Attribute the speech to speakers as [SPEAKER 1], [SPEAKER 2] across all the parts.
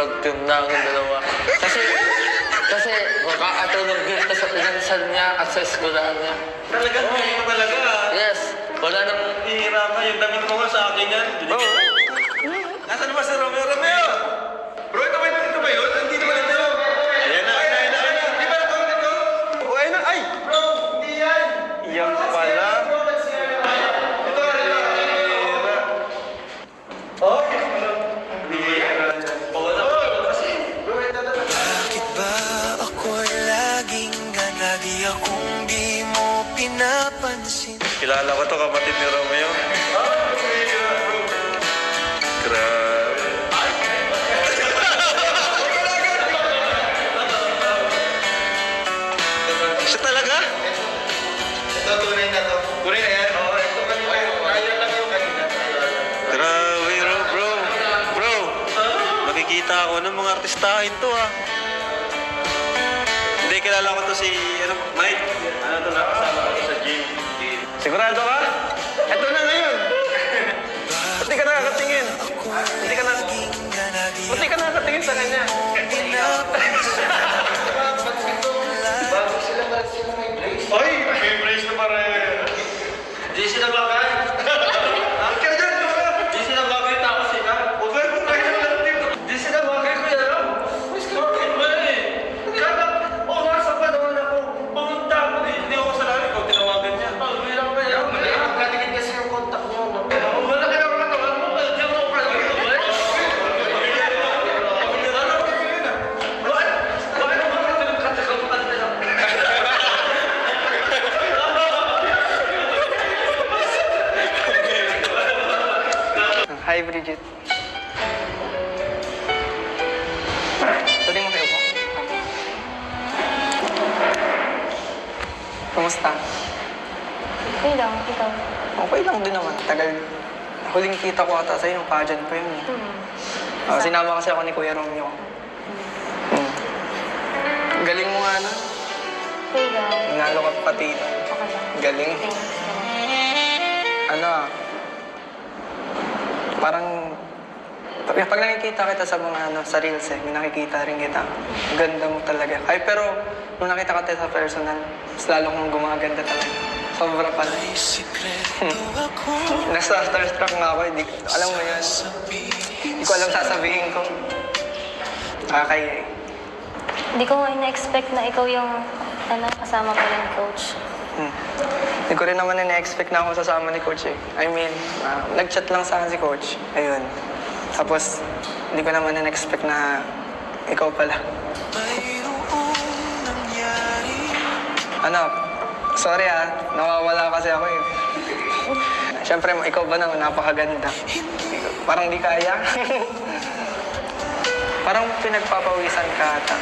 [SPEAKER 1] mag-film na ang dalawa. Kasi makakatulog kita sa pinansan niya at sa eskwelahan niya.
[SPEAKER 2] Talagang kaya mo talaga.
[SPEAKER 1] Yes, wala nang...
[SPEAKER 2] Hihira ka, yung damit mo nga sa akin yan.
[SPEAKER 1] Oo.
[SPEAKER 2] Nasaan ba si Romeo? Romeo! Bro, ito ba yun? Hindi naman ito. Ayan na. Di ba ito? Oh, ayun na. Ay! Bro, hindi yan. Yan pala. Ito. Oh?
[SPEAKER 3] Bakit ba ako'y laging lagi akong di mo pinapansin?
[SPEAKER 2] Kilala ko to, kapatid ni Romeo. Grabe. Siya talaga? Ito, tunay na to. Tunay na yan? Oo, ito kanina. Kaya lang yung kanina. Grabe, bro. Bro, makikita ako ng mga artistahin to, ah. Hindi, kilala ko to si, Mike. Ano to, nakasama ko to sa gym. Sigurado ka? Ito na ngayon. Pati ka nakakatingin. Pati ka nakakatingin sa kanya. Oy, may brace na pare. Di sila bagay. Ang kaya dyan, di sila bagay tapos sila. Huwag mo tayo lang dito. Di sila bagay ko yan. Mas bakit ba eh? Kada oras sa panahon ako, pumunta ako eh. Hindi ako sa lalim ko, tinawagan niya. Hindi lang ba yan? Magkatingin kasi yung contact niyo. Wala ka naman ito. Ano ba? Diyan mo pa lang ito.
[SPEAKER 4] Hi, Bridget. Pwede mo kayo po? Kumusta?
[SPEAKER 5] Okay lang, ikaw.
[SPEAKER 4] Okay lang din naman. Tagal. Huling kita ko ata sa'yo, yung pageant ko yun. Sinama kasi ako ni Kuya Romeo. Galing mo nga na.
[SPEAKER 5] Okay lang.
[SPEAKER 4] Nanalo ka pati.
[SPEAKER 5] Okay lang.
[SPEAKER 4] Galing.
[SPEAKER 5] Thanks.
[SPEAKER 4] Parang pag nakikita kita sa mga sa reels may nakikita rin kita. Ang ganda mo talaga. Ay, pero nung nakita ka sa personal, mas lalo kong gumaganda talaga. Sobra pala. Nasa starstruck nga ako, alam mo yun. Hindi ko alam sasabihin ko. Kakaya eh.
[SPEAKER 5] Hindi ko ina-expect na ikaw yung kasama ko ng coach.
[SPEAKER 4] Hindi ko rin naman na-expect na ako sasama ni Coach eh. I mean, nag-chat lang sa akin si Coach. Ayun. Tapos, hindi ko naman na-expect na ikaw pala. Sorry nawawala kasi ako eh. Siyempre, ikaw ba naman, napakaganda. Parang di kaya. Parang pinagpapawisan ka ata.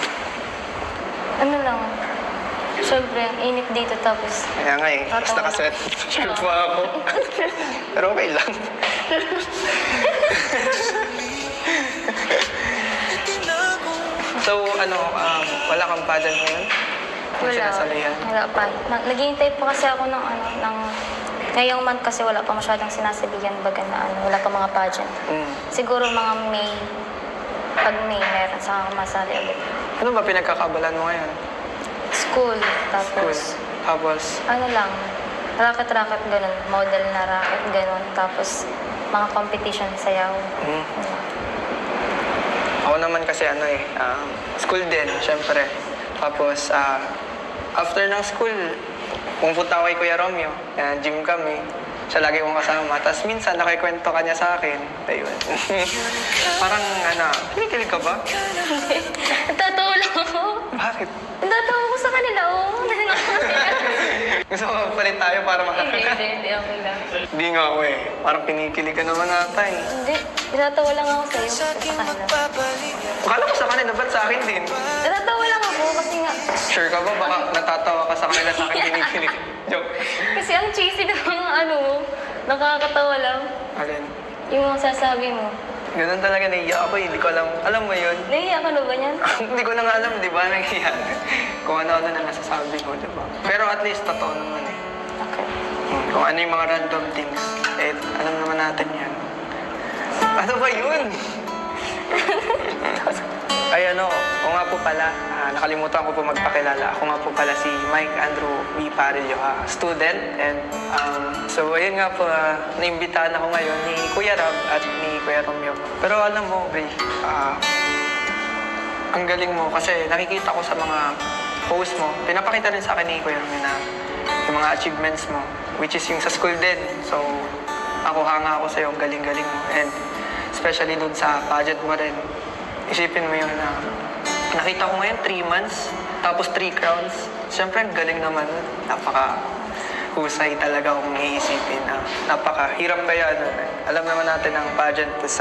[SPEAKER 5] Ano lang, siyempre, ang init dito tapos...
[SPEAKER 4] Kaya nga eh, mas nakasweat. Shirt pa ako. Pero okay lang. So, wala kang pageant ngayon?
[SPEAKER 5] Wala pa. Naghihintay pa kasi ako ng ngayong month kasi wala pa masyadong sinasabihan baga na wala pa mga pageant. Siguro mga May, pag May meron, saka ako masali ulit.
[SPEAKER 4] Ano ba pinagkakabalan mo ngayon?
[SPEAKER 5] School, tapos...
[SPEAKER 4] Tapos?
[SPEAKER 5] Racket, ganun. Model na racket, ganun. Tapos, mga competition, sayaw.
[SPEAKER 4] Ako naman kasi school din, syempre. Tapos, after ng school, pumunta ako kay Kuya Romeo. Gym kami. Siya lagi kong kasama. Tapos minsan, nakikwento ka niya sa akin. Ayun. Parang, kinikilig ka ba?
[SPEAKER 5] Nagtatawa lang ako.
[SPEAKER 4] Bakit?
[SPEAKER 5] Nagtatawa ko sa kanila,
[SPEAKER 4] Gusto mo palit tayo para makakita?
[SPEAKER 5] Hindi, okay lang.
[SPEAKER 4] Hindi nga ako eh. Parang kinikilig ka naman ata eh.
[SPEAKER 5] Hindi, nagtatawa lang ako sa'yo. Sa kanila.
[SPEAKER 4] Akala ko sa kanila, ba't sa akin din?
[SPEAKER 5] Nagtatawa lang ako kasi nga...
[SPEAKER 4] Sure ka ba? Baka natatawa ka sa kanila, sa akin kinikilig. Joke.
[SPEAKER 5] Kasi ang cheesy ng mga nakakatawa lang.
[SPEAKER 4] Alin?
[SPEAKER 5] Yung mga sasabi mo.
[SPEAKER 4] Ganun talaga, naiiyak ako eh. Hindi ko alam. Alam mo yun?
[SPEAKER 5] Naiiyak ka na ba niyan?
[SPEAKER 4] Hindi ko na nga alam, di ba? Naiiyak. Kung ano-ano na nasasabi ko, di ba? Pero at least, totoo naman eh.
[SPEAKER 5] Okay.
[SPEAKER 4] Kung ano yung mga random things, alam naman natin yan. Ano ba yun? nga po pala, nakalimutan ko po magpakilala. Ako nga po pala si Mike Andrew B. Parillo, student. And so ayun nga po, naimbitahan ako ngayon ni Kuya Rab at ni Kuya Romeo. Pero alam mo, Bri, ang galing mo kasi nakikita ko sa mga post mo, pinapakita rin sa akin ni Kuya Romeo na yung mga achievements mo, which is yung sa school din. So ako hanga ako sa'yo, ang galing-galing mo. And especially dun sa pageant mo rin, isipin mo yun na nakita ko ngayon 3 months, tapos 3 crowns. Siyempre, ang galing naman. Napaka-husay talaga kung iisipin. Napaka-hirap kaya. Alam naman natin ang pageant is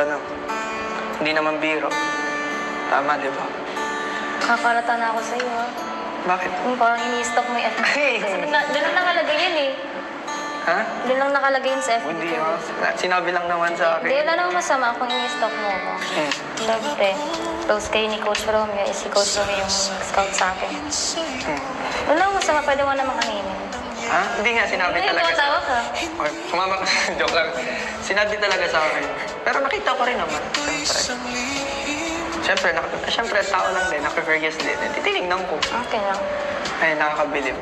[SPEAKER 4] hindi naman biro. Tama, di ba?
[SPEAKER 5] Kakarata na ako sa'yo, ha?
[SPEAKER 4] Bakit?
[SPEAKER 5] Yung parang ini-stop mo yung FB. Kasi doon lang nakalagay yun, eh.
[SPEAKER 4] Ha?
[SPEAKER 5] Doon lang nakalagay yun sa FB.
[SPEAKER 4] Hindi, sinabi lang naman sa
[SPEAKER 5] Hindi,
[SPEAKER 4] akin.
[SPEAKER 5] wala namang masama kung ini-stop mo ako. Siyempre, close kayo ni Coach Romeo, si Coach Romeo yung scout sa akin. Wala namang masama, pwede mo namang aminin.
[SPEAKER 4] Ha? Hindi nga, sinabi
[SPEAKER 5] Hindi,
[SPEAKER 4] talaga
[SPEAKER 5] tumatawa ka.
[SPEAKER 4] Okay, sumama ka. Joke lang. Sinabi talaga sa akin. Pero nakita ko rin naman, siyempre. Siyempre, tao lang din, na-curious din. Titinignan ko.
[SPEAKER 5] Okay lang.
[SPEAKER 4] Ay, nakakabilib.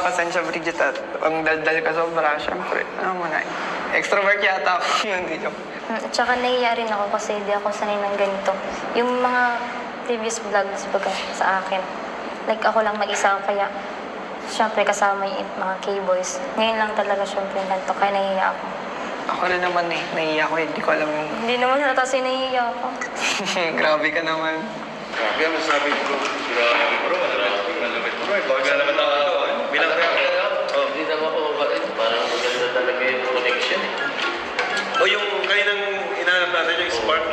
[SPEAKER 4] Pasensya, Bridget, at ang daldal ka sobra, siyempre. Ano mo na, extrovert yata ako. Hindi joke.
[SPEAKER 5] Tsaka nahiya rin ako kasi hindi ako sanay ng ganito. Yung mga previous vlogs baga sa akin, like ako lang mag-isa, kaya siyempre kasama yung mga K-boys. Ngayon lang talaga siyempre ganito, kaya nahiya ako.
[SPEAKER 4] Ako rin naman eh, nahiya ko, hindi ko alam yung...
[SPEAKER 5] Hindi naman siya kasi nahiya ako.
[SPEAKER 4] Grabe ka naman.
[SPEAKER 2] Grabe ang masabi ko. Grabe bro, malamit bro. Baga naman ako ito. Bilang
[SPEAKER 1] Hindi naman ako mabait. Parang maganda talaga yung connection.
[SPEAKER 2] O yung kaninang inahanap natin, yung spark.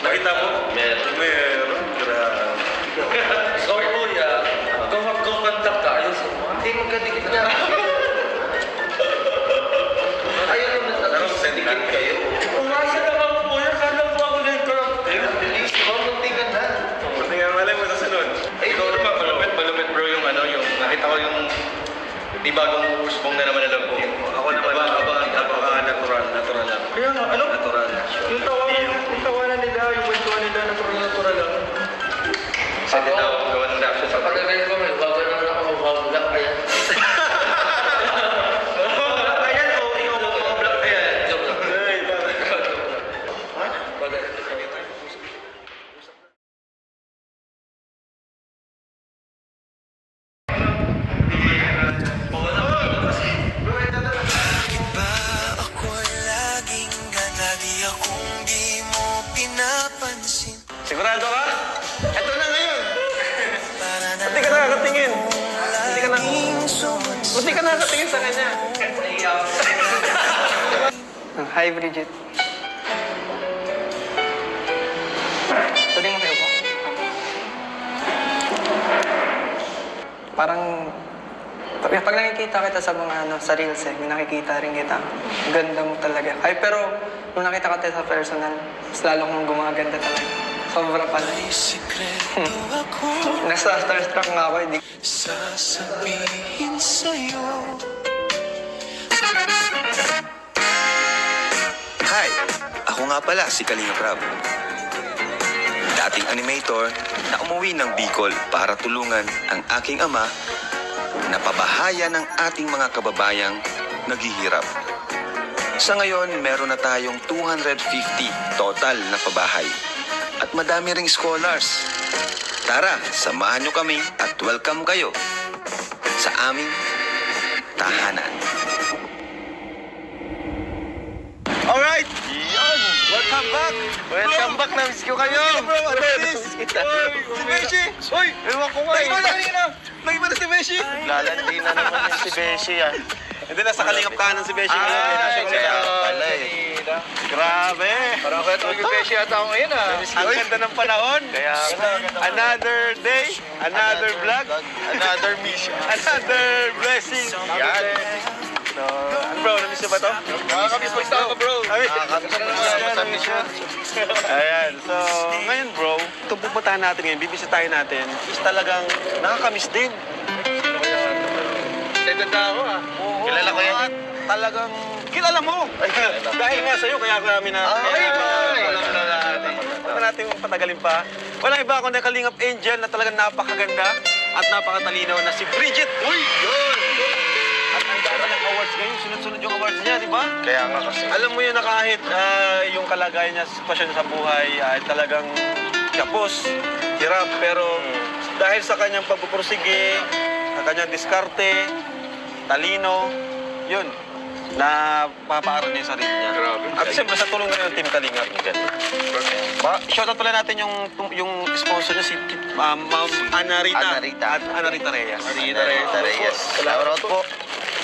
[SPEAKER 2] Nakita mo?
[SPEAKER 1] Meron.
[SPEAKER 2] Meron. Grabe.
[SPEAKER 1] So, kuya, kung contact ka, ayusin mo. Hindi magkadikit niya. Ayaw naman
[SPEAKER 2] Anong
[SPEAKER 1] dikit kayo. Umasa naman po yan. Kala po ako na yung corruptive. Bilis mo, muntikan na.
[SPEAKER 2] Pati nga malay mo sa sunod. Ikaw naman, malupit bro yung yung nakita ko yung di bagong usbong na naman alam ko. Ako naman, napaka-natural lang.
[SPEAKER 1] Kaya nga, ano?
[SPEAKER 2] Natural.
[SPEAKER 1] Yung tawanan nila, yung kwentuhan nila, natural lang.
[SPEAKER 2] Kasi din ako gawa ng reaction
[SPEAKER 1] Sa
[SPEAKER 2] sa
[SPEAKER 1] palagay ko, may bago naman ako mababulak kaya.
[SPEAKER 2] Ayan o, ikaw mo mga black kaya.
[SPEAKER 1] Joke lang.
[SPEAKER 2] Ay,
[SPEAKER 3] Ba ako'y laging ganagi akong di mo pinapansin.
[SPEAKER 2] Sigurado ka? Ito na ngayon.
[SPEAKER 3] Para na
[SPEAKER 2] Hindi ka nakakatingin.
[SPEAKER 3] laging sumunod.
[SPEAKER 2] Buti ka nakakatingin sa kanya.
[SPEAKER 4] Hi, Bridget. Tuloy mo kayo po. Parang, pag nakikita kita sa mga sa reels may nakikita rin kita. Ang ganda mo talaga. Ay, pero nung nakita ka tayo sa personal, mas lalo kong gumaganda talaga. Sobra pala.
[SPEAKER 3] May sikreto ako
[SPEAKER 4] Nasa starstruck nga ako, hindi.
[SPEAKER 3] sasabihin sa'yo.
[SPEAKER 6] Hi! Ako nga pala si Kalinga Prab. Dating animator na umuwi ng Bicol para tulungan ang aking ama na pabahaya ng ating mga kababayang naghihirap. Sa ngayon, meron na tayong 250 total na pabahay at madami ring scholars. Tara, samahan nyo kami at welcome kayo sa aming tahanan.
[SPEAKER 2] Alright! Yan! Welcome back! Welcome back! Na-miss ko kayo! Bro, ano this? Si Beshi! Uy! Ewan ko nga eh! Nag-iba na si Beshi!
[SPEAKER 7] Lalandi na naman yung si Beshi ah.
[SPEAKER 2] Hindi, nasa kalingap kanan si Beshi.
[SPEAKER 7] Kaya pala eh.
[SPEAKER 2] Grabe!
[SPEAKER 7] Parang kaya tuloy yung Beshi ata ako ngayon ah.
[SPEAKER 2] Ang ganda ng panahon!
[SPEAKER 7] Kaya
[SPEAKER 2] Another day, another vlog,
[SPEAKER 7] another mission.
[SPEAKER 2] another blessing!
[SPEAKER 7] Yan.
[SPEAKER 2] So, ano bro, namiss niyo ba to?
[SPEAKER 7] Nakakamiss mo ka bro.
[SPEAKER 2] Nakakamiss
[SPEAKER 7] na naman sa mission.
[SPEAKER 2] Ayan, so ngayon bro, itong pupuntahan natin ngayon, bibisitahin natin, is talagang nakakamiss din.
[SPEAKER 7] Ganda ako ah. Kilala ko yan.
[SPEAKER 2] At talagang kilala mo. Dahil nga sa'yo, kaya ako namin na...
[SPEAKER 7] Ay, alam na natin
[SPEAKER 8] natin patagalin pa. Walang iba kundi Kalingap Angel na talagang napakaganda at napakatalinaw na si Bridget. Uy! Yun! At ang dami ng awards ngayon, sunod-sunod yung awards niya, di ba?
[SPEAKER 7] Kaya nga kasi.
[SPEAKER 8] Alam mo yun na kahit yung kalagayan niya, sitwasyon sa buhay, ay talagang kapos, hirap, pero dahil sa kanyang pagpupursige, sa kanyang diskarte, talino, yun, na papaaral niya yung sarili niya.
[SPEAKER 7] Grabe.
[SPEAKER 8] At siyempre sa tulong na yung Team Kalingap. Shoutout pala natin yung sponsor niya, si Ma'am Ana Rita. At Ana Rita Reyes.
[SPEAKER 7] Rita Reyes.
[SPEAKER 8] Shoutout po.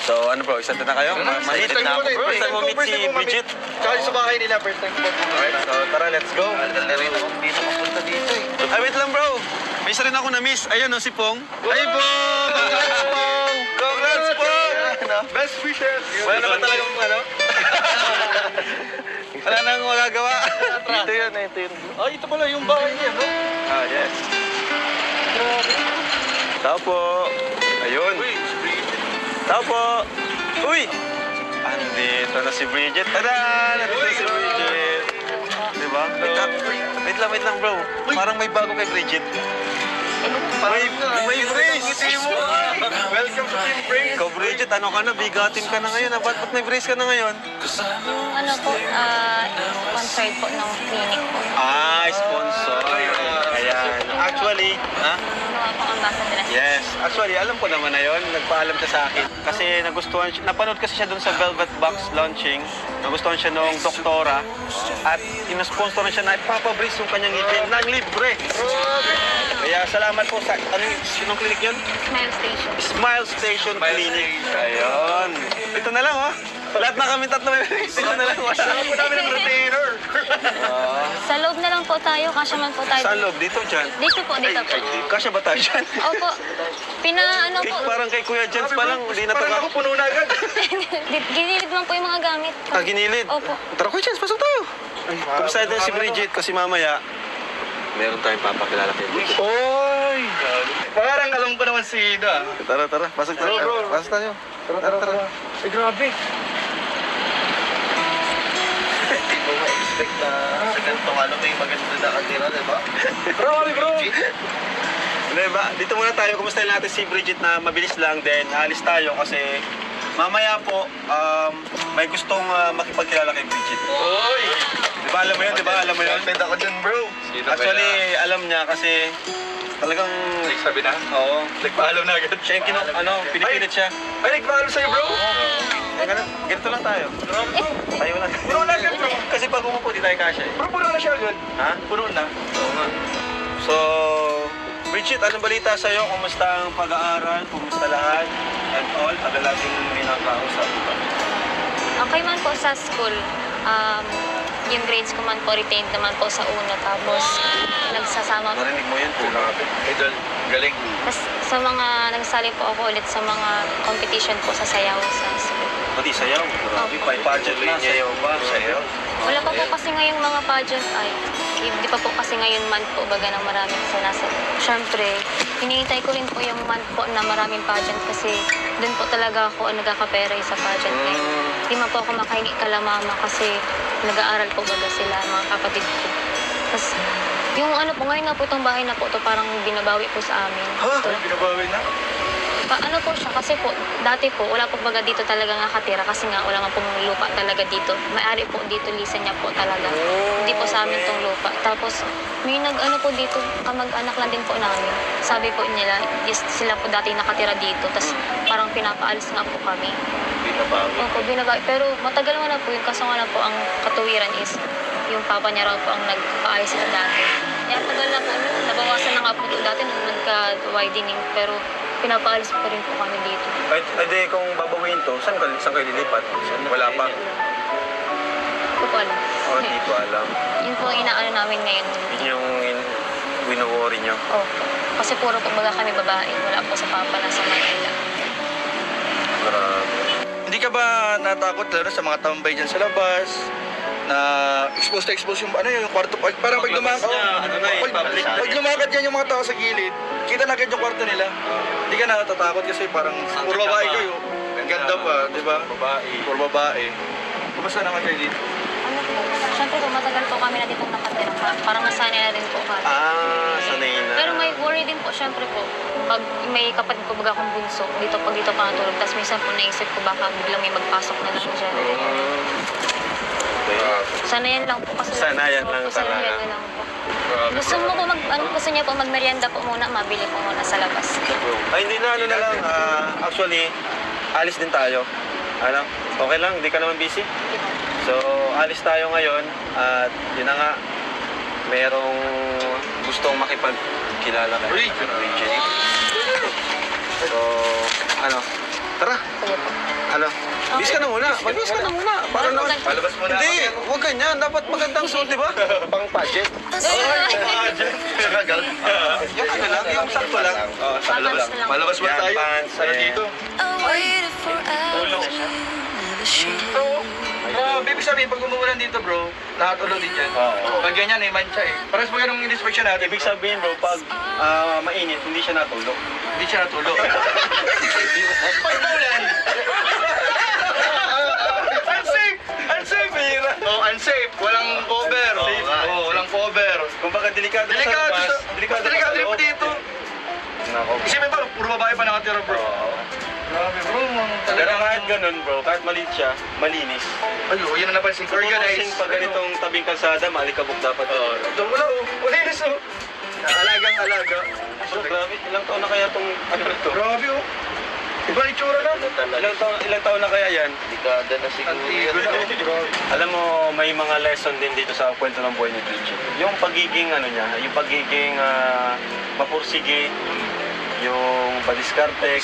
[SPEAKER 8] So ano bro, excited na kayo?
[SPEAKER 7] Excited
[SPEAKER 8] Maliit na
[SPEAKER 7] na
[SPEAKER 8] ako.
[SPEAKER 7] ako,
[SPEAKER 8] First time mo meet si Bridget.
[SPEAKER 2] Kahit sa bahay nila, first time ko.
[SPEAKER 8] Alright, so tara, let's go.
[SPEAKER 7] Tagal na rin ako dito papunta dito eh.
[SPEAKER 8] Ay, wait lang bro. May isa rin ako na-miss. Ayan o, si Pong. Ay, Pong! Congrats, Pong! Congrats, Pong!
[SPEAKER 2] Best wishes!
[SPEAKER 8] Wala naman talagang ano? Wala nang magagawa.
[SPEAKER 7] Ito yun.
[SPEAKER 2] Ay, ito pala yung bahay niya, no?
[SPEAKER 8] Ah, yes. Tao po. Ayun. Tao po. Uy! Andito na si Bridget. Tada! Nandito na si Bridget. Diba? Wait lang bro. Parang may bago kay Bridget. May brace!
[SPEAKER 2] Welcome to Team Brace!
[SPEAKER 8] Ikaw, Bridget, ano ka na? Bigatin ka na ngayon. Ba't may brace ka na ngayon?
[SPEAKER 5] Ano po, sponsored po ng clinic po.
[SPEAKER 8] Ah, sponsor. Ayan. Actually, ha?
[SPEAKER 5] Mga pong ambassador.
[SPEAKER 8] Yes. Actually, alam ko naman na yun. Nagpaalam siya sa akin. Kasi nagustuhan siya. Napanood kasi siya dun sa Velvet Box launching. Nagustuhan siya nung doktora. At inasponsor na siya na ipapabrace yung kanyang ngipin ng libre. Kaya salamat po sa... Sinong clinic yun?
[SPEAKER 5] Smile Station.
[SPEAKER 8] Smile Station Clinic. Ayun. Ito na lang, oh. Lahat na kami tatlo may brace. Ito na lang. Wala po namin ng retainer.
[SPEAKER 5] Sa loob na lang po tayo, kasya man po tayo.
[SPEAKER 8] Saan loob? Dito, dyan?
[SPEAKER 5] Dito po, dito po.
[SPEAKER 8] Kasya ba tayo dyan?
[SPEAKER 5] Opo. Ano po.
[SPEAKER 8] Parang kay Kuya Jens pa lang, hindi na to
[SPEAKER 2] Parang ako puno na agad.
[SPEAKER 5] Ginilid man po yung mga gamit.
[SPEAKER 8] ginilid.
[SPEAKER 5] Opo.
[SPEAKER 8] Tara, Kuya Jens, pasok tayo. Kumusta din si Bridget kasi mamaya, meron tayong papakilala kay Bridget.
[SPEAKER 2] Oy! Parang alam ko naman si Ida.
[SPEAKER 8] Tara, pasok tayo. Pasok tayo. Tara.
[SPEAKER 2] Ay, grabe.
[SPEAKER 7] Hindi mo ma-expect na sa ganitong ano may maganda na katira, di ba?
[SPEAKER 2] Grabe, bro!
[SPEAKER 8] Diba? Dito muna tayo. Kumustahin natin si Bridget na mabilis lang. Then, alis tayo kasi mamaya po, may gustong makipagkilala kay Bridget.
[SPEAKER 2] Oy!
[SPEAKER 8] Diba alam mo yun?
[SPEAKER 7] Excited ako dyan, bro.
[SPEAKER 8] Actually, alam niya kasi talagang...
[SPEAKER 2] Sabi na?
[SPEAKER 8] Oo.
[SPEAKER 2] Nagpaalam na agad.
[SPEAKER 8] Siya yung pinipilit siya.
[SPEAKER 2] Ay, nagpaalam sa'yo, bro!
[SPEAKER 8] Ganito lang tayo. Tayo lang.
[SPEAKER 2] Puno na agad, bro!
[SPEAKER 8] Kasi pag umupo, di tayo kasya eh.
[SPEAKER 2] Bro, puno na siya agad.
[SPEAKER 8] Ha?
[SPEAKER 2] Puno na.
[SPEAKER 8] Oo nga. So, Bridget, anong balita sa'yo? Kumusta ang pag-aaral? Kumusta lahat? And all? Tagal natin minakausap.
[SPEAKER 5] Okay man po sa school. Yung grades ko man po retained naman po sa una. Tapos nagsasama po.
[SPEAKER 8] Narinig mo yun?
[SPEAKER 7] Idol, galing.
[SPEAKER 5] Tas, sa mga nagsali po ako ulit sa mga competition po sa sayaw sa school.
[SPEAKER 8] Pati sayaw. Grabe, may budget na. Sayaw ba? Sayaw.
[SPEAKER 5] Wala pa po kasi ngayong mga pageant ay di pa po kasi ngayon month po baga ng maraming sinasa. Siyempre, hinihintay ko rin po yung month po na maraming pageant kasi doon po talaga ako nagkakapera sa pageant. Di man po ako makahingi kala mama kasi nag-aaral po baga sila, mga kapatid ko. Tapos, yung ano po, ngayon nga po itong bahay na po ito parang binabawi po sa amin. Ito,
[SPEAKER 2] Binabawi na?
[SPEAKER 5] ano po siya, kasi po, dati po, wala po baga dito talaga nakatira kasi nga wala nga pong lupa talaga dito. May-ari po dito, lisa niya po talaga. Hindi po sa amin tong lupa. Tapos, may nag-ano po dito, kamag-anak lang din po namin. Sabi po nila, sila po dati nakatira dito. Tapos, parang pinapaalis nga po kami.
[SPEAKER 7] Binabawi.
[SPEAKER 5] Opo, binabawi. Pero matagal mo na po yun, kaso nga na po, ang katuwiran is, yung papa niya raw po ang nagpaayos na dati. Kaya tagal na po, nabawasan na nga po doon dati nung nagka-widening. Pero, pinapaalis pa rin po kami dito.
[SPEAKER 8] Ay, di kung babawiin to, saan kayo lilipat? Wala pa.
[SPEAKER 5] Hindi ko alam.
[SPEAKER 8] Oh, di ko alam.
[SPEAKER 5] Yun po ang inaano namin ngayon.
[SPEAKER 8] Yun yung wino-worry nyo.
[SPEAKER 5] Opo. Kasi puro po baga kami babae. Wala po sa papa na sa Manila.
[SPEAKER 8] Grabe.
[SPEAKER 2] Hindi ka ba natakot lalo sa mga tambay dyan sa labas? Na expose yung yung kwarto. Parang pag lumakad, pag lumakad yan yung mga tao sa gilid, kita na agad yung kwarto nila. Hindi ka natatakot kasi parang puro babae kayo. Ang ganda pa, di ba? Puro babae. Kumusta naman kayo dito?
[SPEAKER 5] Ano po? Siyempre po, matagal po kami na ditong nakatira. parang nasanay na din po kami.
[SPEAKER 8] Sanay na.
[SPEAKER 5] Pero may worry din po, syempre po. Pag may kapatid ko baga akong bunso, pag dito pa natulog, tapos minsan po naisip ko baka biglang may magpasok na lang dyan. Sanayan lang po kasi.
[SPEAKER 8] Sanayan lang talaga.
[SPEAKER 5] Sanayan na lang po. Gusto mo po gusto niya po magmerienda po muna, mabili po muna sa labas.
[SPEAKER 8] Ay, hindi na, ano na lang. Actually, alis din tayo. Ano? Okay lang, hindi ka naman busy. So, alis tayo ngayon at yun na nga, merong gustong makipagkilala kay Bridget. So, ano? Tara!
[SPEAKER 5] Sige po.
[SPEAKER 8] Ano? Bis ka na muna. Mag-bis ka na muna. Para naman.
[SPEAKER 2] Palabas mo na.
[SPEAKER 8] Hindi, huwag ganyan. Dapat magandang suot, di ba? Pang pageant. Yung ano lang, yung sakto lang. Oh, sakto lang.
[SPEAKER 2] Palabas mo
[SPEAKER 8] Yan,
[SPEAKER 2] tayo.
[SPEAKER 8] pants,
[SPEAKER 2] Ano
[SPEAKER 8] eh.
[SPEAKER 2] dito?
[SPEAKER 3] I waited for hours, you never showed.
[SPEAKER 2] Bro, ibig sabihin, pag umuulan dito bro, nakatulog din dyan. Pag ganyan, may mancha eh. Parang mo ganun yung inspection natin.
[SPEAKER 8] Ibig sabihin bro, pag mainit, hindi siya natulog.
[SPEAKER 2] Hindi siya natulog. Pag umulan. Unsafe! Unsafe! Bihira. Oh, unsafe. Walang cover. Oh, walang cover.
[SPEAKER 8] Kumbaga, delikado sa
[SPEAKER 2] Delikado
[SPEAKER 8] labas.
[SPEAKER 2] sa... Delikado yung dito.
[SPEAKER 8] Nako.
[SPEAKER 2] Isipin ba, puro babae pa nakatira bro. Grabe bro,
[SPEAKER 8] Pero kahit ganun bro, kahit maliit siya, malinis.
[SPEAKER 2] Ay, oh, yun ang napansin ko.
[SPEAKER 8] Organize. Pag ganitong tabing kalsada, maalikabok dapat.
[SPEAKER 2] Doon wala oh. Malinis oh. Alagang-alaga.
[SPEAKER 8] So, grabe, ilang taon na kaya itong ano na to?
[SPEAKER 2] Grabe oh. Iba yung tsura na.
[SPEAKER 8] Ilang taon na kaya yan?
[SPEAKER 7] Dekada na siguro.
[SPEAKER 2] Antigo na oh. Grabe.
[SPEAKER 8] Alam mo, may mga lesson din dito sa kwento ng buhay ni Bridget. Yung pagiging ano niya, yung pagiging mapursige, yung padiskarte,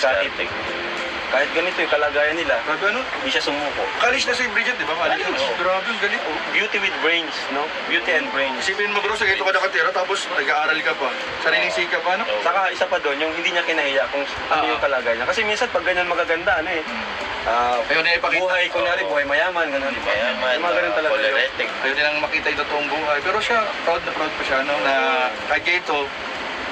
[SPEAKER 8] kahit ganito yung kalagayan nila,
[SPEAKER 2] Grabe ano?
[SPEAKER 8] hindi siya sumuko.
[SPEAKER 2] Kalis na si Bridget, di ba? Kalis na.
[SPEAKER 8] Oo.
[SPEAKER 2] Grabe, ang galing oh.
[SPEAKER 8] Beauty with brains, no? Beauty and brains.
[SPEAKER 2] Isipin mo bro, sa ganito ka nakatira, tapos nag-aaral ka pa. Sariling sikap pa, no?
[SPEAKER 8] Saka isa pa doon, yung hindi niya kinahiya kung ano yung kalagayan niya. Kasi minsan pag ganyan magaganda, ano eh,
[SPEAKER 2] Ayaw na ipakita.
[SPEAKER 8] buhay, kunyari, buhay mayaman, gano'n.
[SPEAKER 7] Mayaman,
[SPEAKER 8] Yung mga ganun talaga yun.
[SPEAKER 7] polyaretic.
[SPEAKER 2] Ayaw nilang makita yung totoong buhay. Pero siya, proud na proud pa siya, no? Na kahit ganito,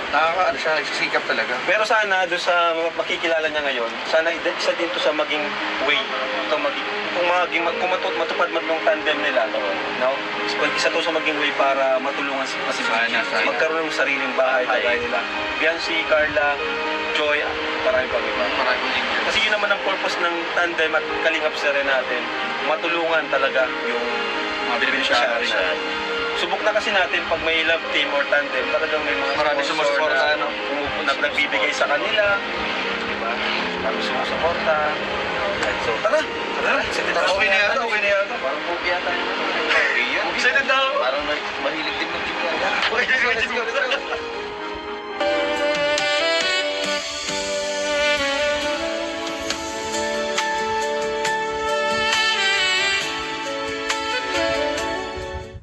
[SPEAKER 2] nakakaano siya, nagsisikap talaga.
[SPEAKER 8] Pero sana doon sa makikilala niya ngayon, sana isa din to sa maging way, kung matupad man yung tandem nila, no? Isa to sa maging way para matulungan si
[SPEAKER 2] Sana.
[SPEAKER 8] magkaroon ng sariling bahay, kagaya nila. Biancy, Carla, Joy, marami pang iba.
[SPEAKER 2] Marami din yun.
[SPEAKER 8] Kasi yun naman ang purpose ng tandem at kalingap sa rin natin, matulungan talaga yung
[SPEAKER 2] Mga beneficiaries.
[SPEAKER 8] Subok na kasi natin pag may love team or tandem, talagang may mga
[SPEAKER 2] Marami
[SPEAKER 8] sponsor
[SPEAKER 2] sumusuporta,
[SPEAKER 8] na
[SPEAKER 2] ano?
[SPEAKER 8] nagbibigay sa kanila. Diba? Marami sumusuporta. So, tara!
[SPEAKER 2] Okay na yata, okay na yata.
[SPEAKER 7] Parang movie yata yun.
[SPEAKER 2] Excited na ako.
[SPEAKER 7] Parang mahilig din mag-gimnasta.
[SPEAKER 2] Let's go, let's go.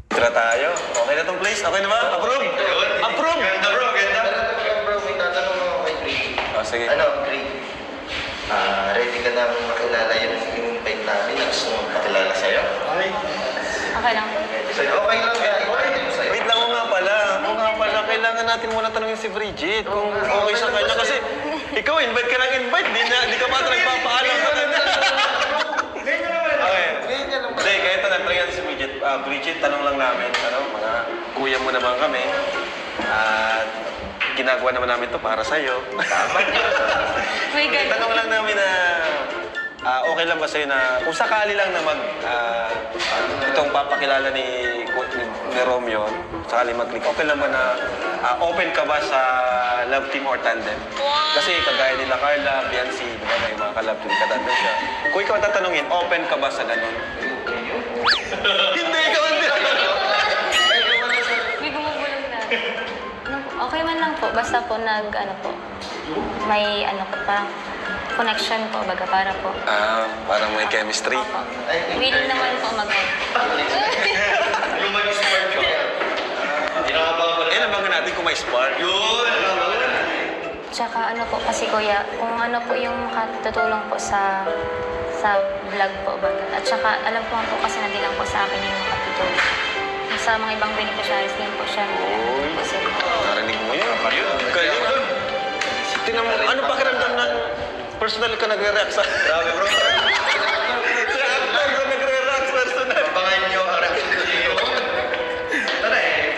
[SPEAKER 8] Tara tayo. Okay na tong place? Okay na ba? Approve? Approve!
[SPEAKER 2] Ganda bro, ganda.
[SPEAKER 7] Bro, may tatanong ako kay Greg.
[SPEAKER 8] Oh, sige.
[SPEAKER 7] Ano, Greg? Ready ka nang makilala yung invite namin na gusto mong makilala sa'yo?
[SPEAKER 5] Okay lang.
[SPEAKER 7] Okay lang ba? Invite mo sa'yo.
[SPEAKER 8] Wait lang, oo nga pala. Kailangan natin muna tanungin si Bridget kung okay sa kanya. Kasi ikaw, invite ka ng invite. Di ka pa ito nagpapaalam. Okay. Hindi, kaya ito natin natin si Bridget. Bridget, tanong lang namin. Mga kuya mo naman kami. At ginagawa naman namin ito para sa'yo.
[SPEAKER 5] May ganun.
[SPEAKER 8] Tanong lang namin na okay lang ba sa'yo na kung sakali lang na itong papakilala ni Romeo, sakali mag-click, okay lang ba na open ka ba sa love team or tandem? Kasi kagaya nila Carla, Biancy, di ba, may mga ka-love team, ka-tandem siya. Kung ikaw tatanungin, open ka ba sa ganun? Hindi, ikaw hindi.
[SPEAKER 5] May gumugulong na. Okay man lang po, basta po may parang connection po, baga para po.
[SPEAKER 8] Parang may chemistry.
[SPEAKER 5] Opo. Willing naman po
[SPEAKER 2] Yung mag-smart ka.
[SPEAKER 8] Nabangan natin kung may spark.
[SPEAKER 5] Tsaka po kasi kuya, kung ano po yung makatutulong po sa vlog po baga. At tsaka alam ko po kasi na din lang po sa akin yung makatutulong. Sa mga ibang beneficiaries din po siya. Kasi
[SPEAKER 8] Narinig mo yun. Galing. Tingnan mo, ano pakiramdam ng personal ka nagre-react sa...
[SPEAKER 2] Grabe bro.
[SPEAKER 8] Sa actor ka nagre-react personal.
[SPEAKER 2] Abangan nyo ang reaction ko. Tara eh.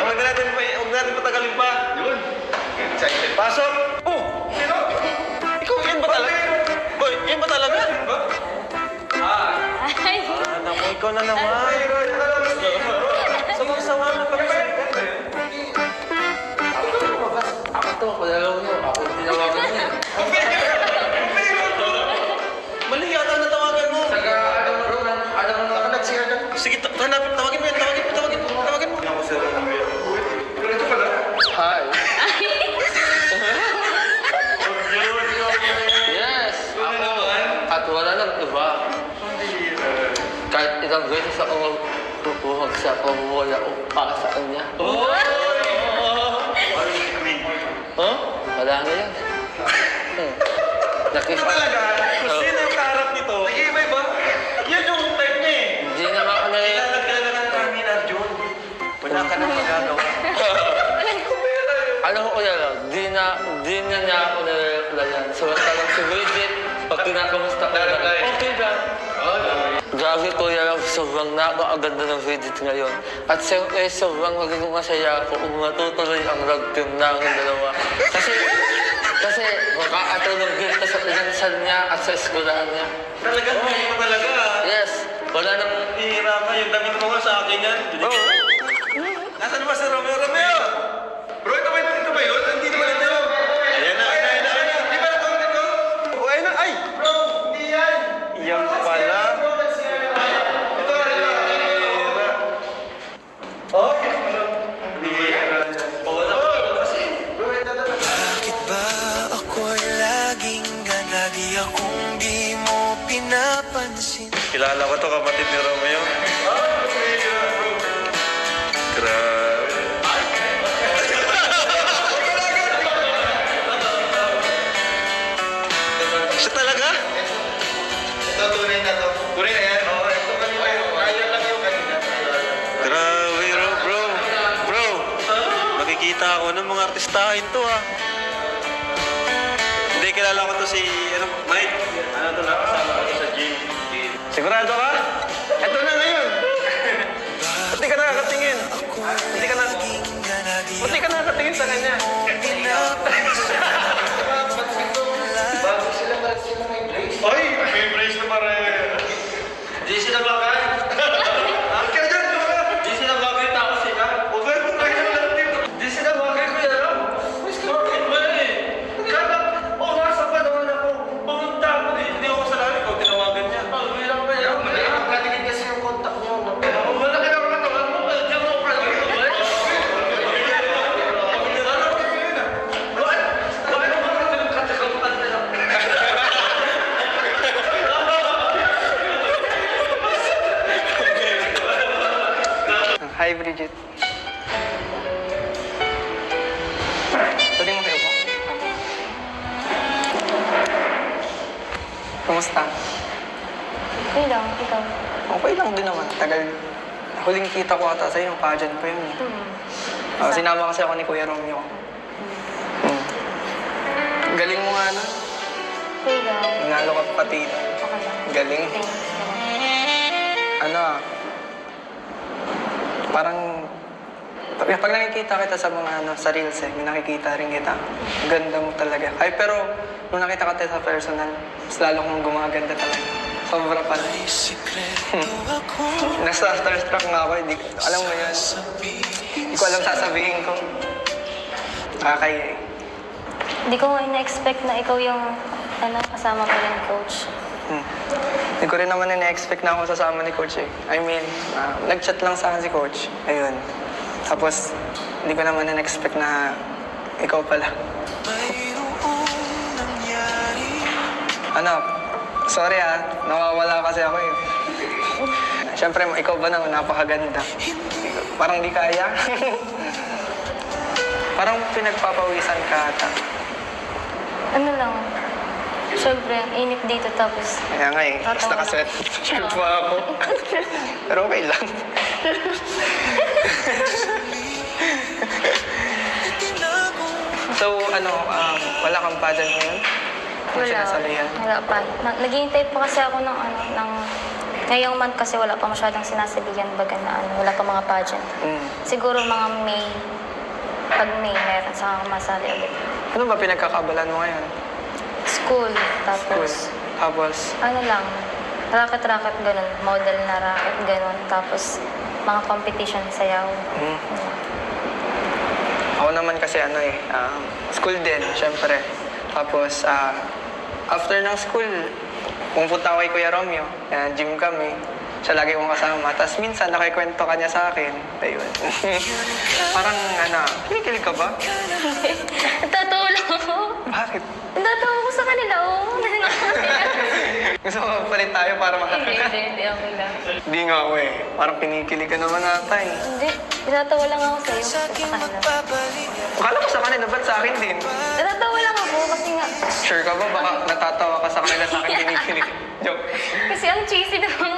[SPEAKER 8] Pasok! Oh!
[SPEAKER 2] Sino?
[SPEAKER 8] Ikaw, yan ba talaga? Boy, yan ba talaga?
[SPEAKER 5] Ay,
[SPEAKER 8] Naku, ikaw na naman. Sawang-sawa na kami sa
[SPEAKER 1] Ako to, palalaw mo. Ako yung tinawagan niya.
[SPEAKER 8] Mali yata na tawagan mo.
[SPEAKER 1] Saka, alam mo rin, alam mo na.
[SPEAKER 8] Sige, hanapin, tawagin mo yan, tawagin mo.
[SPEAKER 2] Ako si Romeo. Pero ito pala.
[SPEAKER 1] Hi. Yes.
[SPEAKER 2] Ano naman?
[SPEAKER 1] At wala nang iba. Kahit ilang beses ako magpupuhag sa pamumuhala ko para sa kanya.
[SPEAKER 2] Oh!
[SPEAKER 1] Huh? Wala na yan. Nakis-
[SPEAKER 8] Ito talaga, kung
[SPEAKER 1] Oh.
[SPEAKER 8] sino yung kaharap nito,
[SPEAKER 2] Nag-iiba-iba?
[SPEAKER 8] yan yung type niya eh.
[SPEAKER 1] Hindi naman ako na yan.
[SPEAKER 8] Kilala ka ng Carmine Arjun. Wala ka nang magagawa.
[SPEAKER 1] Alam ko yan lang, di na niya ako nalalayan. So, talagang si Bridget, pag kinakamusta ko lang, okay lang. Grabe ko yan, sobrang napakaganda ng Bridget ngayon. At siyempre, sobrang magiging masaya ako kung matutuloy ang road team namin dalawa. Kasi makakatulong din ito sa pinansan niya at sa eskwelahan niya.
[SPEAKER 8] Talaga, hindi mo talaga.
[SPEAKER 1] Yes, wala nang...
[SPEAKER 8] Hihirapan yung damit mo nga sa akin yan.
[SPEAKER 1] Oh,
[SPEAKER 8] Nasaan ba si Romeo? Romeo!
[SPEAKER 2] Bro, ito ba yun? Hindi naman ito.
[SPEAKER 8] Ayan na.
[SPEAKER 2] Di ba ito ito?
[SPEAKER 8] Oh, ayun na. Ay!
[SPEAKER 2] Bro, hindi yan.
[SPEAKER 8] Yan pala.
[SPEAKER 2] Ito. Oh,
[SPEAKER 9] Bakit ba ako'y laging ganagi akong di mo pinapansin?
[SPEAKER 8] Kilala ko to, kapatid ni Romeo. Grabe. Siya talaga?
[SPEAKER 2] Ito, tunay na to. Tunay na yan? Oo, ito kanina. Kaya lang yung kanina.
[SPEAKER 8] Grabe, bro. Bro, makikita ako ng mga artistahin to ah. Hindi, kilala ko to si, Mike. Ano to, nakasama ko to sa gym. Sigurado ka? Ito na ngayon. Ba't di ka nakakatingin? Ba't di ka nakakatingin sa kanya?
[SPEAKER 2] Ay, may brace na pare.
[SPEAKER 1] di sila bagay.
[SPEAKER 2] Ang kaya dyan, di ba?
[SPEAKER 1] Di sila bagay tapos sila.
[SPEAKER 2] Huwag mo yung tayo ng lalim.
[SPEAKER 1] Di sila bagay ko yan. Bakit ba eh?
[SPEAKER 2] Kaya, oh, nasa panahon ako. Pumunta ako.
[SPEAKER 8] Hindi ako kasalanan, ikaw tinawagan niya.
[SPEAKER 1] Bilang ba yan?
[SPEAKER 7] Natigil kasi yung contact niyo.
[SPEAKER 1] Wala ka naman ito. Ano ba? Diyan mo pa lang ito.
[SPEAKER 4] Hi, Bridget. Pwede mo kayo po? Kumusta?
[SPEAKER 5] okay lang, ikaw.
[SPEAKER 4] Okay lang din naman. Tagal. Huling kita ko ata sa'yo, yung pageant pa yun. Sinama kasi ako ni Kuya Romeo. Galing mo nga na.
[SPEAKER 5] Okay lang.
[SPEAKER 4] Nanalo ka pati.
[SPEAKER 5] Okay lang.
[SPEAKER 4] Galing.
[SPEAKER 5] Thanks.
[SPEAKER 4] Parang pag nakikita kita sa mga sa reels may nakikita rin kita. Ganda mo talaga. Ay, pero nung nakita ka tayo sa personal, mas lalo kong gumaganda talaga. Sobra pala. Nasa starstruck nga ako, alam mo yun. Hindi ko alam sasabihin ko. Kakay.
[SPEAKER 5] Hindi ko nga ina-expect na ikaw yung kasama ko ng coach.
[SPEAKER 4] Hindi ko rin naman na-expect na ako sasama ni Coach eh. I mean, nag-chat lang sa akin si Coach. Ayun. Tapos, hindi ko naman na-expect na ikaw pala. Sorry nawawala kasi ako eh. Siyempre, ikaw ba naman napakaganda. Parang di kaya. Parang pinagpapawisan ka ata.
[SPEAKER 5] Ano lang, siyempre, ang init dito tapos.
[SPEAKER 4] Kaya nga eh, tapos
[SPEAKER 5] Tatawa
[SPEAKER 4] nakaset.
[SPEAKER 5] lang.
[SPEAKER 4] Shirt pa ako. Pero okay lang. So, wala kang pageant ngayon? Sinasalihan?
[SPEAKER 5] Wala pa. Naghihintay pa kasi ako ng ngayong month kasi wala pa masyadong sinasabihan baga na wala pa mga pageant. Siguro mga May, pag May meron sa masali ulit.
[SPEAKER 4] Ano ba pinagkakabalan mo ngayon?
[SPEAKER 5] School,
[SPEAKER 4] School.
[SPEAKER 5] tapos
[SPEAKER 4] Tapos,
[SPEAKER 5] ano lang, racket-racket ganun, model na racket ganun, tapos mga competition sayaw.
[SPEAKER 4] ako naman kasi school din, syempre. Tapos, after ng school, pumunta ako kay Kuya Romeo. Gym kami. Siya lagi kong kasama. Tapos minsan, nakikwento ka niya sa akin. Ayun. Parang, kinikilig ka ba?
[SPEAKER 5] Natatawa lang ako.
[SPEAKER 4] Bakit?
[SPEAKER 5] Natatawa ko sa kanila, oh.
[SPEAKER 4] Gusto mo palit tayo para
[SPEAKER 5] Hindi,
[SPEAKER 4] makakita?
[SPEAKER 5] hindi, okay lang.
[SPEAKER 4] Hindi nga ako eh. Parang kinikilig ka naman ata eh.
[SPEAKER 5] Hindi, natatawa lang ako sa'yo,
[SPEAKER 9] Sa
[SPEAKER 5] sa
[SPEAKER 9] aking
[SPEAKER 5] kanila.
[SPEAKER 9] magpapalik.
[SPEAKER 4] Akala ko sa kanila, ba't sa akin din?
[SPEAKER 5] Natatawa lang ako kasi nga,
[SPEAKER 4] Sure ka ba? Baka natatawa ka sa kanila, sa akin kinikilig. Joke.
[SPEAKER 5] kasi ang cheesy ng mga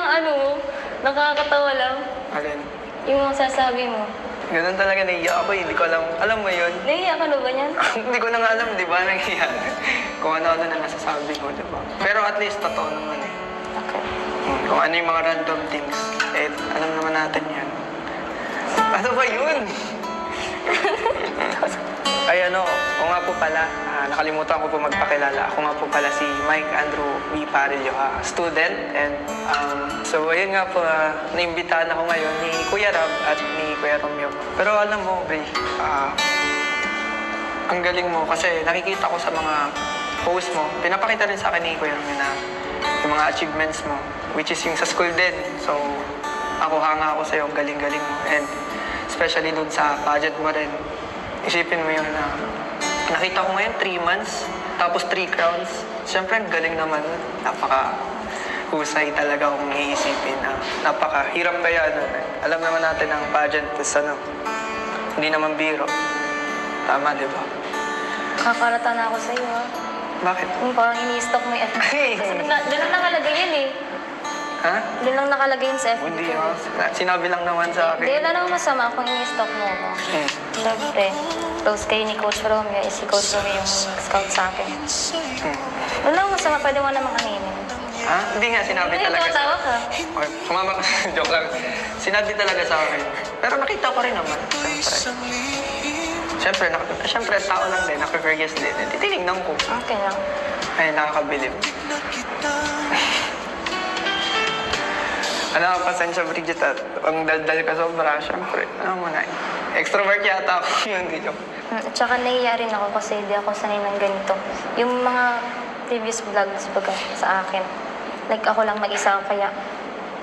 [SPEAKER 5] nakakatawa lang.
[SPEAKER 4] Alin?
[SPEAKER 5] Yung mga sasabi mo.
[SPEAKER 4] Ganun talaga, naiiyak ako eh. Hindi ko alam. Alam mo yun?
[SPEAKER 5] Naiiyak ka na ba niyan?
[SPEAKER 4] Hindi ko na nga alam, di ba? Naiiyak. Kung ano-ano na nasasabi ko, di ba? Pero at least, totoo naman eh.
[SPEAKER 5] Okay.
[SPEAKER 4] Kung ano yung mga random things, eh, alam naman natin yan. Ano ba yun? Ay o nga po pala, nakalimutan ko po magpakilala. Ako nga po pala si Mike Andrew B. Parillo, student. And so ayun nga po, naimbitahan ako ngayon ni Kuya Rab at ni Kuya Romeo. Pero alam mo, Bri, ang galing mo kasi nakikita ko sa mga post mo, pinapakita rin sa akin ni Kuya Romeo na yung mga achievements mo, which is yung sa school din. So ako hanga ako sa'yo, ang galing-galing mo. And especially dun sa pageant mo rin. Isipin mo yun na nakita ko ngayon 3 months, tapos 3 crowns. Siyempre, ang galing naman. Napaka-husay talaga kung iisipin. Napaka-hirap kaya nun. Alam naman natin ang pageant is hindi naman biro. Tama, di ba?
[SPEAKER 5] Kakalata na ako sa'yo, ha?
[SPEAKER 4] Bakit?
[SPEAKER 5] Yung parang ini-stock mo yung FB.
[SPEAKER 4] Hey!
[SPEAKER 5] Kasi doon lang nakalagay yan, eh.
[SPEAKER 4] Ha?
[SPEAKER 5] Doon lang nakalagay yun sa FB
[SPEAKER 4] Hindi,
[SPEAKER 5] ko.
[SPEAKER 4] sinabi lang naman sa
[SPEAKER 5] Hindi,
[SPEAKER 4] akin.
[SPEAKER 5] wala namang masama kung ini-stock mo ako. Siyempre, close kayo ni Coach Romeo, si Coach Romeo yung scout sa akin. Wala namang masama, pwede mo namang aminin.
[SPEAKER 4] Ha? Hindi nga, sinabi
[SPEAKER 5] Hindi,
[SPEAKER 4] talaga
[SPEAKER 5] tumatawa ka.
[SPEAKER 4] Okay, sumama ka. Joke lang. Sinabi talaga sa akin. Pero nakita ko rin naman, siyempre. Siyempre, tao lang din, nakakurious din. Titinignan ko.
[SPEAKER 5] Okay lang.
[SPEAKER 4] Ay, nakakabilib. Pasensya, Bridget, at ang daldal ka sobra, siyempre. Ano mo na, extrovert yata ako yun, di joke.
[SPEAKER 5] At saka nahiya rin ako kasi di ako sanay ng ganito. Yung mga previous vlogs baga sa akin, like ako lang mag-isa kaya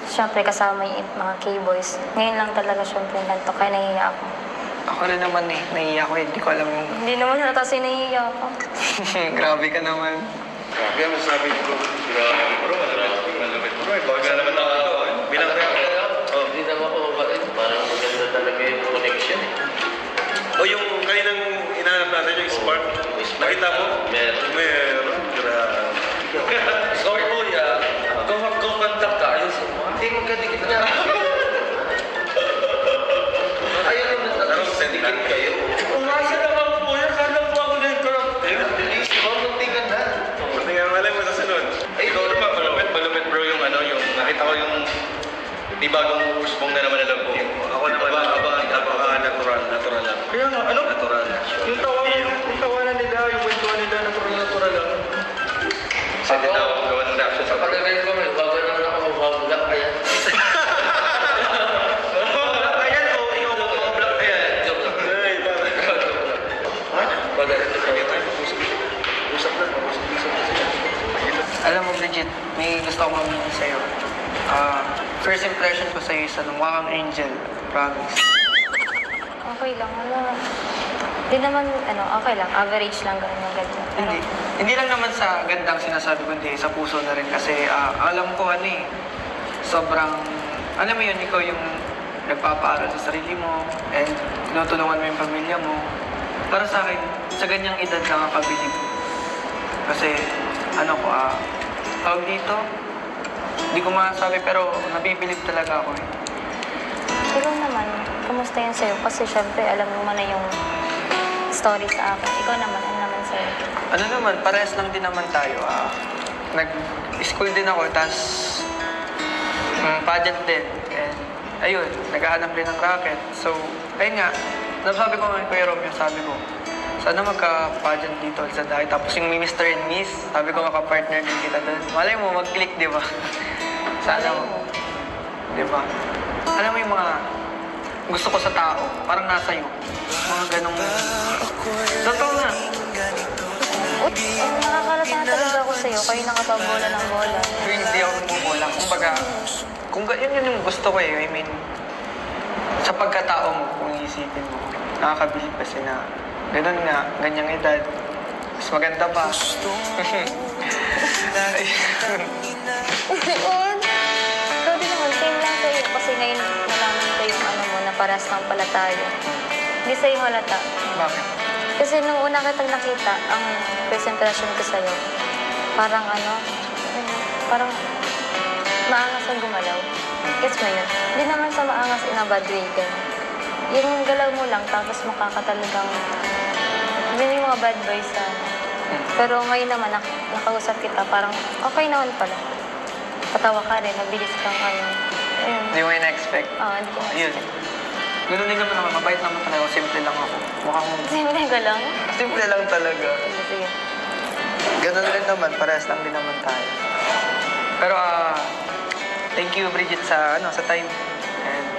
[SPEAKER 5] siyempre kasama yung mga K-boys. Ngayon lang talaga siyempre ganito, kaya nahiya ako.
[SPEAKER 4] Ako rin naman eh, nahiya ko eh, di ko alam yung...
[SPEAKER 5] Hindi naman halata kasi nahiya ako.
[SPEAKER 4] Grabe ka naman.
[SPEAKER 2] Grabe ang masasabi ko. Grabe bro, malapit bro. Baga naman ako ito. Bilang
[SPEAKER 1] Hindi naman ako mabait. Parang maganda talaga yung connection.
[SPEAKER 2] O yung kaninang inaanap natin, yung spark. Nakita mo? Meron. Grabe.
[SPEAKER 1] So, kuya, kung contact ka, ayusin mo. Hindi magkadikit niya. Ayun naman
[SPEAKER 2] Anong sendikit kayo?
[SPEAKER 1] Umasa naman po yan. Kala po ako na yung karakter.
[SPEAKER 7] Bilis, huwag mong tingnan na.
[SPEAKER 2] Pati nga malay mo sa sunod. Ikaw naman, malupit bro yung nakita ko yung di bagong usbong na naman alam ko. Ako naman, natural lang.
[SPEAKER 1] Kaya nga, ano?
[SPEAKER 2] Natural.
[SPEAKER 1] Yung tawanan nila, yung kwentuhan nila, natural lang.
[SPEAKER 2] Kasi din ako gawa ng reaction sa
[SPEAKER 1] Palagay ko, may bago naman ako mababulak kaya.
[SPEAKER 2] Ayan o, ikaw mo block kaya.
[SPEAKER 1] Joke lang.
[SPEAKER 2] Ay,
[SPEAKER 1] Bagay.
[SPEAKER 2] Usap na.
[SPEAKER 4] Alam mo, Bridget, may gusto akong maminin sa'yo. First impression ko sa'yo is mukha kang angel. Promise.
[SPEAKER 5] Okay lang, Hindi naman, okay lang. Average lang, ganun yung ganyan.
[SPEAKER 4] Hindi. Hindi lang naman sa gandang sinasabi ko, hindi. Sa puso na rin. Kasi alam ko, sobrang, alam mo yun, ikaw yung nagpapaaral sa sarili mo and tinutulungan mo yung pamilya mo. Para sa akin, sa ganyang edad nakakabilib. Kasi, tawag dito, hindi ko masabi pero nabibilib talaga ako eh.
[SPEAKER 5] Pero naman, kumusta yan sa'yo? Kasi syempre, alam mo na yung story sa akin. Ikaw naman, ano naman sa'yo?
[SPEAKER 4] Ano naman, parehas lang din naman tayo. Nag-school din ako, tas pageant din. And ayun, naghahanap din ng racket. So, ayun nga, nasabi ko nga kay Romeo, sabi sana magka-pageant dito sa Daet. Tapos yung Mr. and Miss, sabi ko makapartner din kita doon. Malay mo, mag-click, di ba? Sana mo. Di ba? Alam mo yung mga gusto ko sa tao, parang nasa iyo. Mga ganong... Totoo na.
[SPEAKER 5] Nakakalata na talaga ako sa'yo. Kayo nakapabola ng bola.
[SPEAKER 4] Kung hindi ako bumubola, kumbaga, yun yung gusto ko eh. I mean, sa pagkatao mo, kung iisipin mo, nakakabilib kasi na ganun nga, ganyang edad. Mas maganda pa.
[SPEAKER 5] Ikaw din naman, same lang sa'yo. Kasi ngayon nalaman ko yung ano mo, na paras lang pala tayo. Hindi sa'yo halata.
[SPEAKER 4] Bakit?
[SPEAKER 5] Kasi nung una kitang nakita, ang presentasyon ko sa'yo, parang parang maangas ang gumalaw. Gets mo yun? Hindi naman sa maangas in a bad way, ganun. Yung galaw mo lang, tapos makakatalagang, hindi yung mga bad boys sa Pero ngayon naman, nakausap kita, parang okay naman pala. Patawa ka rin, mabilis kang ayun.
[SPEAKER 4] Hindi mo na-expect.
[SPEAKER 5] Oo, hindi ko
[SPEAKER 4] Yun. Ganun din naman naman, mabait naman talaga ako, simple lang ako. Mukhang
[SPEAKER 5] Simple ka lang.
[SPEAKER 4] simple lang talaga.
[SPEAKER 5] Sige, sige.
[SPEAKER 4] Ganun rin naman, parehas lang din naman tayo. Pero thank you Bridget sa time. And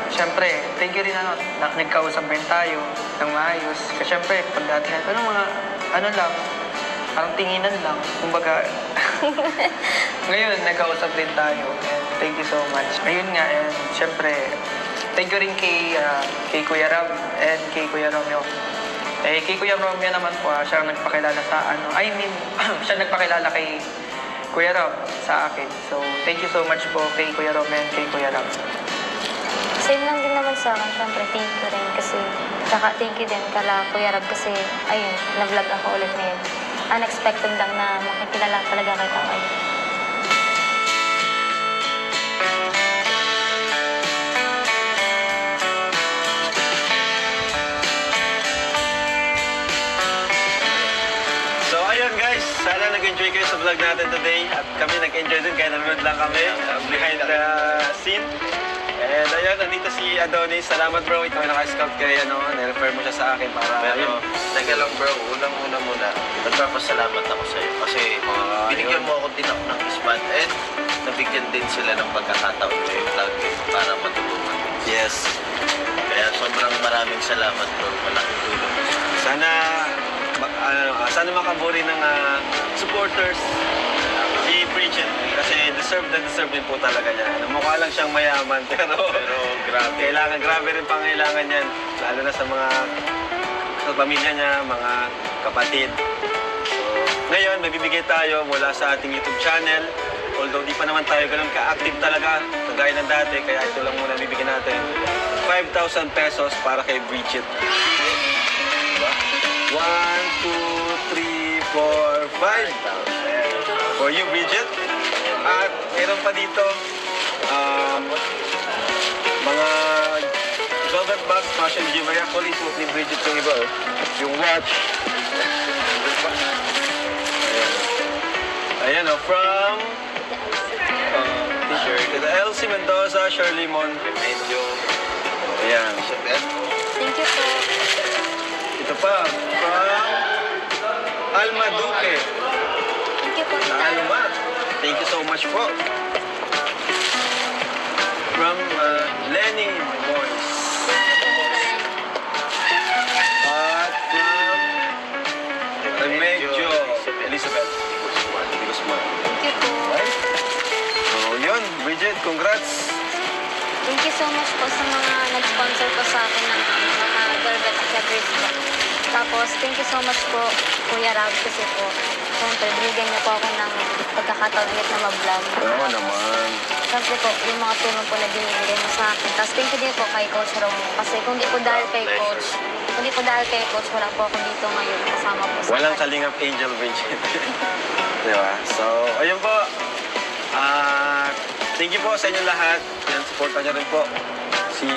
[SPEAKER 4] syempre, thank you rin nagkausap rin tayo ng maayos. Kasi syempre, pag dati, lang, parang tinginan lang. Kumbaga, ngayon, nagkausap din tayo. And thank you so much. Ayun nga, and syempre, thank you rin kay Kuya Rab and kay Kuya Romeo. Kay Kuya Romeo naman po, siya ang nagpakilala sa siya nagpakilala kay Kuya Rob sa akin. So, thank you so much po kay Kuya Romeo and kay Kuya Rob.
[SPEAKER 5] Same lang din naman sa akin, syempre, thank you rin kasi, saka thank you din kala Kuya Rab kasi, ayun, na-vlog ako ulit ngayon. Unexpected lang na makikilala talaga kita ngayon.
[SPEAKER 8] So ayun guys, sana nag-enjoy kayo sa vlog natin today. At kami nag-enjoy din, kaya nanonood lang kami behind the scene. And ayun, nandito si Adonis. Salamat bro, ikaw ay naka-scout kay nirefer mo siya sa akin para
[SPEAKER 7] Pero, teka lang bro, unang-una muna, nagpapasalamat ako sa'yo kasi binigyan mo ako din ako ng ispan and nabigyan din sila ng pagkakataon ko yung vlog para matulungan.
[SPEAKER 8] Yes.
[SPEAKER 7] Kaya sobrang maraming salamat bro, malaking tulong mo sa akin.
[SPEAKER 8] Sana makaburi ng supporters si Bridget kasi deserve din po talaga niya. Mukha lang siyang mayaman pero grabe. Grabe rin pangailangan yan. Lalo na sa pamilya niya, mga kapatid. So, ngayon, magbibigay tayo mula sa ating YouTube channel. Although di pa naman tayo ganun ka-active talaga, kagaya ng dati, kaya ito lang muna bibigyan natin. 5,000 pesos para kay Bridget. Diba? 1, 2, 3, 4, 5. For you, Bridget. At meron pa dito, mga velvet box, fashion giveaway. Actually, suot ni Bridget yung iba, yung watch. Ayan, from t-shirt. Ito, Elsie Mendoza, Shirley Mon. Medyo. Ayan.
[SPEAKER 5] Thank you po.
[SPEAKER 8] Ito pa, from Alma Duque.
[SPEAKER 5] Thank you po.
[SPEAKER 8] Alma. Thank you so much po. From Lenny Boys. At from Remedyo Elizabeth.
[SPEAKER 5] Thank you po.
[SPEAKER 8] So yun, Bridget, congrats.
[SPEAKER 5] Thank you so much po sa mga nag-sponsor po sa akin ng mga velvet accessories po. Tapos, thank you so much po, Kuya Rab, kasi po, siyempre, binigyan niyo po ako ng pagkakataon ulit na mag-vlog.
[SPEAKER 8] Oo naman.
[SPEAKER 5] Siyempre po, yung mga tulong po na binibigay mo sa akin. Tapos, thank you din po kay Coach Rom. Kasi kung di po dahil kay Coach, wala po ako dito ngayon kasama po sa
[SPEAKER 8] Walang kalingap Angel Bridget. Diba? So, ayun po. Thank you po sa inyo lahat. Yan, supportan niyo rin po. Si,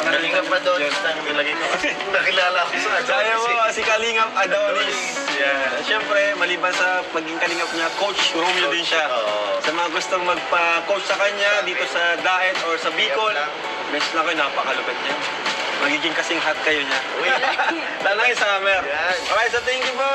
[SPEAKER 7] Kalingap Adonis na nilagay ko kasi nakilala ko sa
[SPEAKER 8] Kaya mo,
[SPEAKER 7] Adonis.
[SPEAKER 8] si Kalingap Adonis. Yeah. Siyempre, maliban sa pagiging Kalingap niya, Coach Romeo din siya.
[SPEAKER 7] Oo.
[SPEAKER 8] Sa mga gustong magpa-coach sa kanya dito sa Daet or sa Bicol, message lang kayo, napakalupit niya. magiging kasing hot kayo niya. Lalo ngayong summer.
[SPEAKER 7] Yan.
[SPEAKER 8] Okay, so thank you po.